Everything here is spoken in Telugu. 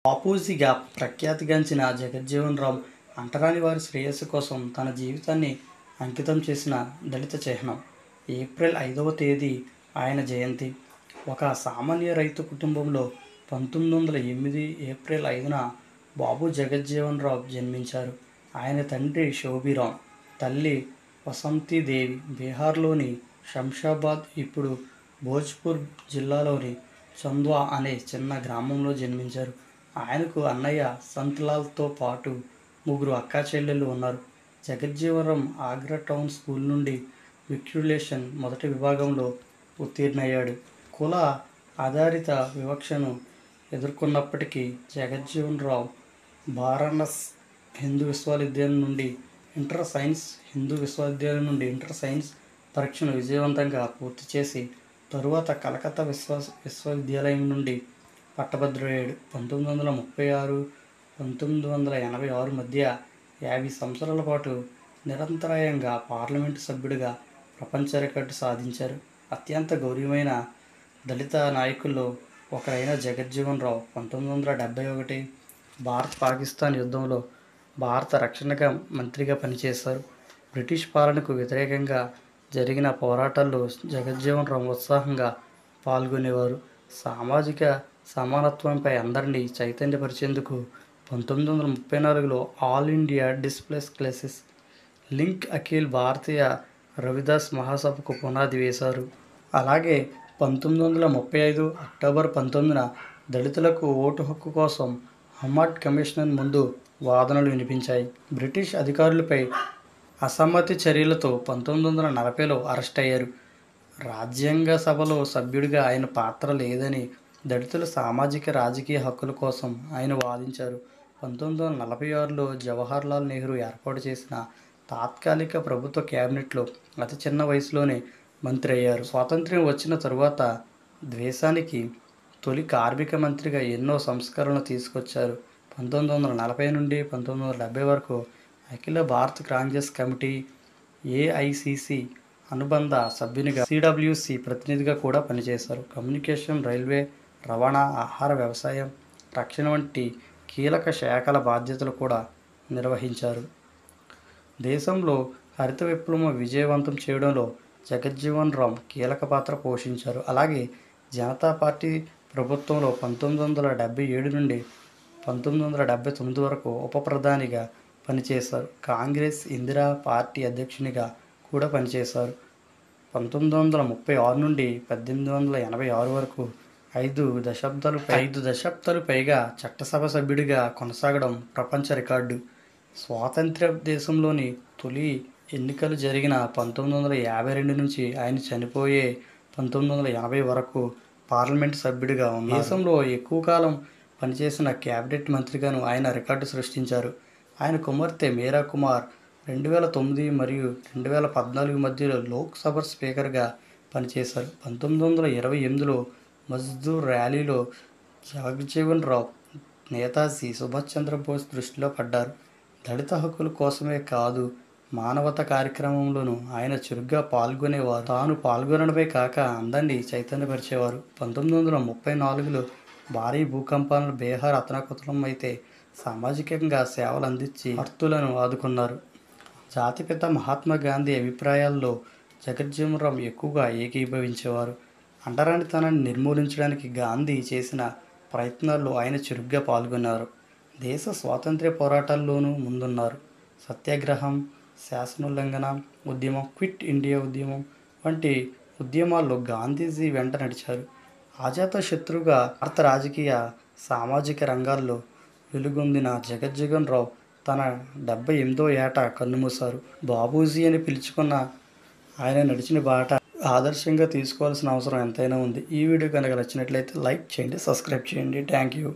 బాపూజీగా ప్రఖ్యాతిగాంచిన జగజ్జీవన్ రామ్ అంటరాని వారి శ్రేయస్సు కోసం తన జీవితాన్ని అంకితం చేసిన దళిత చిహ్నం. ఏప్రిల్ 5వ తేదీ ఆయన జయంతి. ఒక సామాన్య రైతు కుటుంబంలో 1908 ఏప్రిల్ 5న బాబు జగజ్జీవన్ రామ్ జన్మించారు. ఆయన తండ్రి షోబీరాం, తల్లి వసంతీదేవి బీహార్లోని శంషాబాద్, ఇప్పుడు భోజ్పూర్ జిల్లాలోని చంద్వా అనే చిన్న గ్రామంలో జన్మించారు. ఆయనకు అన్నయ్య సంత్లాల్తో పాటు 3 అక్కా చెల్లెళ్ళు ఉన్నారు. జగజ్జీవన్ రామ్ ఆగ్రా టౌన్ స్కూల్ నుండి మెట్రికులేషన్ మొదటి విభాగంలో ఉత్తీర్ణయ్యాడు. కుల ఆధారిత వివక్షను ఎదుర్కొన్నప్పటికీ జగజ్జీవన్ రామ్ వారణాసి హిందూ విశ్వవిద్యాలయం నుండి ఇంటర్ సైన్స్ పరీక్షను విజయవంతంగా పూర్తి చేసి తరువాత కలకత్తా విశ్వవిద్యాలయం నుండి పట్టభద్రుడయ్యాడు. 1936-1986 మధ్య 50 సంవత్సరాల పాటు నిరంతరాయంగా పార్లమెంటు సభ్యుడిగా ప్రపంచ రికార్డు సాధించారు. అత్యంత గౌరవమైన దళిత నాయకుల్లో ఒకరైన జగజ్జీవన్ రామ్ 1971 భారత్-పాకిస్తాన్ యుద్ధంలో భారత రక్షణ మంత్రిగా పనిచేశారు. బ్రిటిష్ పాలనకు వ్యతిరేకంగా జరిగిన పోరాటాల్లో జగజ్జీవన్ రామ్ ఉత్సాహంగా పాల్గొనేవారు. సామాజిక సమానత్వంపై అందరినీ చైతన్యపరిచేందుకు 1934లో all India displaced classes link Akhil Bharatiya Ravidas మహాసభకు పునాది వేశారు. అలాగే 1935 అక్టోబర్ 19న దళితులకు ఓటు హక్కు కోసం హమాడ్ కమిషన్ ముందు వాదనలు వినిపించాయి. బ్రిటిష్ అధికారులపై అసమ్మతి చర్యలతో 1940లో అరెస్ట్ అయ్యారు. రాజ్యాంగ సభలో సభ్యుడిగా ఆయన పాత్ర లేదని, దళితుల సామాజిక రాజకీయ హక్కుల కోసం ఆయన వాదించారు. 1946లో జవహర్ లాల్ నెహ్రూ ఏర్పాటు చేసిన తాత్కాలిక ప్రభుత్వ క్యాబినెట్లో అతి చిన్న వయసులోనే మంత్రి అయ్యారు. స్వాతంత్ర్యం వచ్చిన తరువాత దేశానికి తొలి కార్మిక మంత్రిగా ఎన్నో సంస్కరణలు తీసుకొచ్చారు. 1940 నుండి 1970 వరకు అఖిల భారత కాంగ్రెస్ కమిటీ, ఏఐసిసి అనుబంధ సభ్యునిగా, సిడబ్ల్యూసి ప్రతినిధిగా కూడా పనిచేశారు. కమ్యూనికేషన్, రైల్వే, రవాణా, ఆహార, వ్యవసాయం, రక్షణ వంటి కీలక శాఖల బాధ్యతలు కూడా నిర్వహించారు. దేశంలో హరిత విప్లవం విజయవంతం చేయడంలో జగజ్జీవన్ రామ్ కీలక పాత్ర పోషించారు. అలాగే జనతా పార్టీ ప్రభుత్వంలో 1977 నుండి 1979 వరకు ఉప ప్రధానిగా పనిచేశారు. కాంగ్రెస్, ఇందిరా పార్టీ అధ్యక్షునిగా కూడా పనిచేశారు. 1936 నుండి 1886 వరకు 5 దశాబ్దాలు పైగా చట్టసభ సభ్యుడిగా కొనసాగడం ప్రపంచ రికార్డు. స్వాతంత్ర్య దేశంలోని తొలి ఎన్నికలు జరిగిన 1952 నుంచి ఆయన చనిపోయే 1980 వరకు పార్లమెంటు సభ్యుడిగా ఉన్నారు. దేశంలో ఎక్కువ కాలం పనిచేసిన క్యాబినెట్ మంత్రిగాను ఆయన రికార్డు సృష్టించారు. ఆయన కుమార్తె మీరా కుమార్ 2009 మరియు 2014 మధ్యలో లోక్సభ స్పీకర్గా పనిచేశారు. 1928లో మజ్దూర్ ర్యాలీలో జగజ్జీవన్ రామ్ నేతాజీ సుభాష్ చంద్రబోస్ దృష్టిలో పడ్డారు. దళిత హక్కుల కోసమే కాదు, మానవతా కార్యక్రమంలోనూ ఆయన చురుగ్గా పాల్గొనేవారు. తాను పాల్గొనడమే కాక అందరినీ చైతన్యపరిచేవారు. 1934లో భారీ భూకంపాలను బీహార్ అతలాకుతలం అయితే సామాజికంగా సేవలు అందించి ఆర్తులను ఆదుకున్నారు. జాతిపిత మహాత్మా గాంధీ అభిప్రాయాల్లో జగజ్జీవన్ రామ్ ఎక్కువగా ఏకీభవించేవారు. అంటరానితనాన్ని నిర్మూలించడానికి గాంధీ చేసిన ప్రయత్నాల్లో ఆయన చురుగ్గా పాల్గొన్నారు. దేశ స్వాతంత్ర్య పోరాటాల్లోనూ ముందున్నారు. సత్యాగ్రహం, శాసనోల్లంఘన ఉద్యమం, క్విట్ ఇండియా ఉద్యమం వంటి ఉద్యమాల్లో గాంధీజీ వెంట నడిచారు. అజాతశత్రువుగా భారత రాజకీయ, సామాజిక రంగాల్లో వెలుగొందిన జగజ్జీవన్ రామ్ తన 78వ ఏట కన్నుమూశారు. బాబూజీ అని పిలుచుకున్న ఆయన నడిచిన బాట ఆదర్శంగా తీసుకోవాల్సిన అవసరం ఎంతైనా ఉంది. ఈ వీడియో కనుక నచ్చినట్లయితే లైక్ చేయండి, సబ్స్క్రైబ్ చేయండి. Thank you.